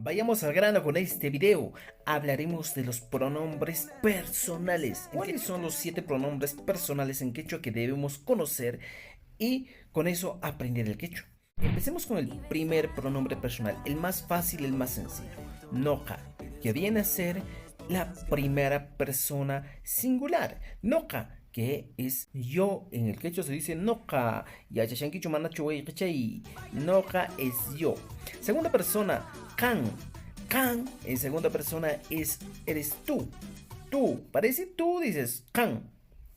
Vayamos al grano con este video. Hablaremos de los pronombres personales. ¿Cuáles son los 7 pronombres personales en quechua que debemos conocer y con eso aprender el quechua? Empecemos con el primer pronombre personal, el más fácil, el más sencillo. Noja, que viene a ser la primera persona singular. Noja, que es yo. En el quechua se dice noja. Noja es yo. Segunda persona, can. Can en segunda persona eres tú. Tú, parece tú, dices can.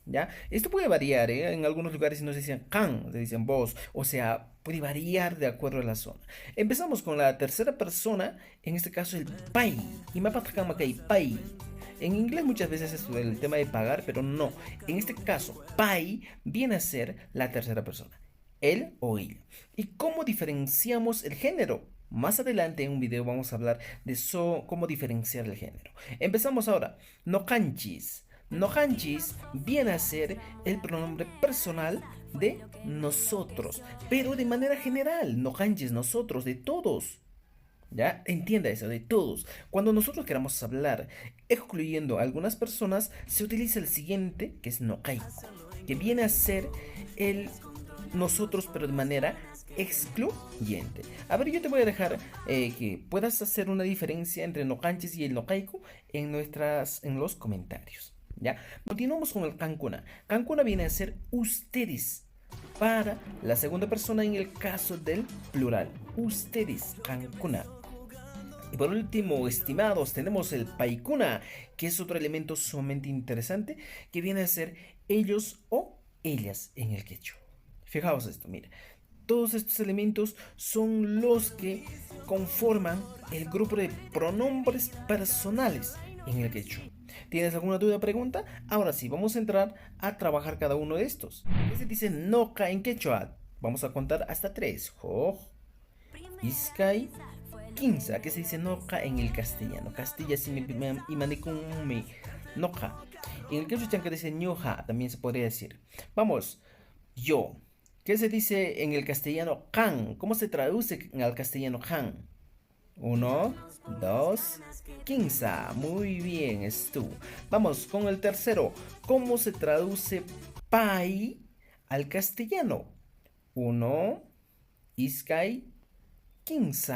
¿Ya? Esto puede variar, ¿eh? En algunos lugares no se dicen can, se dicen vos. O sea, puede variar de acuerdo a la zona. Empezamos con la tercera persona, en este caso el pai. Y me pai. En inglés muchas veces es el tema de pagar, pero no. En este caso, pai viene a ser la tercera persona. Él o ella. ¿Y cómo diferenciamos el género? Más adelante en un video vamos a hablar de cómo diferenciar el género. Empezamos ahora. No canchis. Nohanchis viene a ser el pronombre personal de nosotros, pero de manera general, nohanchis, nosotros, de todos. ¿Ya? Entienda eso, de todos. Cuando nosotros queramos hablar excluyendo a algunas personas, se utiliza el siguiente, que es nokaiku, que viene a ser el nosotros, pero de manera excluyente. A ver, yo te voy a dejar que puedas hacer una diferencia entre el nohanchis y el nokaiku en los comentarios. ¿Ya? Continuamos con el kankuna. Kankuna viene a ser ustedes para la segunda persona en el caso del plural. Ustedes, kankuna. Y por último, estimados, tenemos el paikuna, que es otro elemento sumamente interesante que viene a ser ellos o ellas en el quechua. Fijaos esto, mira. Todos estos elementos son los que conforman el grupo de pronombres personales en el quechua. ¿Tienes alguna duda o pregunta? Ahora sí, vamos a entrar a trabajar cada uno de estos. ¿Qué se dice noca en quechua? Vamos a contar hasta 3. Joj, Iskay, Quinza. ¿Qué se dice noca en el castellano? Castilla y manicume. Noca. En el quechua chanca dice ñoja, también se podría decir. Vamos, yo. ¿Qué se dice en el castellano can? ¿Cómo se traduce al castellano can? 1, 2, 15. Muy bien, es tú. Vamos con el tercero. ¿Cómo se traduce pai al castellano? 1, Iskay, 15.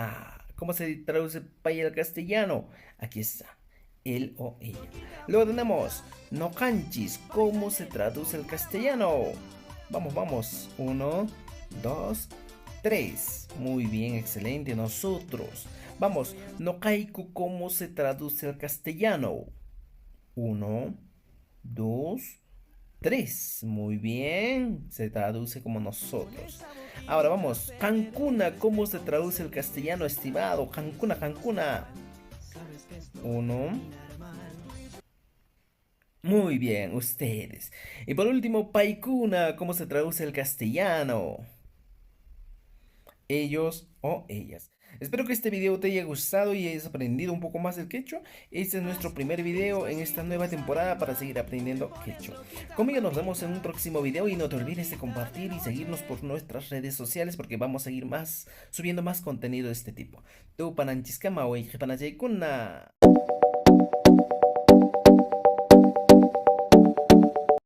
¿Cómo se traduce pai al castellano? Aquí está. Él o ella. Luego tenemos no canchis. ¿Cómo se traduce al castellano? Vamos. 1, 2, 3. Muy bien, excelente. Nosotros. Vamos, no kaiku, ¿cómo se traduce al castellano? 1, 2, 3. Muy bien, se traduce como nosotros. Ahora vamos, Cancuna, ¿cómo se traduce al castellano, estimado? Cancuna. 1. Muy bien, ustedes. Y por último, Paikuna, ¿cómo se traduce al castellano? Ellos o ellas. Espero que este video te haya gustado y hayas aprendido un poco más del quechua. Este es nuestro primer video en esta nueva temporada para seguir aprendiendo quechua. Conmigo nos vemos en un próximo video y no te olvides de compartir y seguirnos por nuestras redes sociales porque vamos a seguir subiendo más contenido de este tipo. Tu pananchiscama o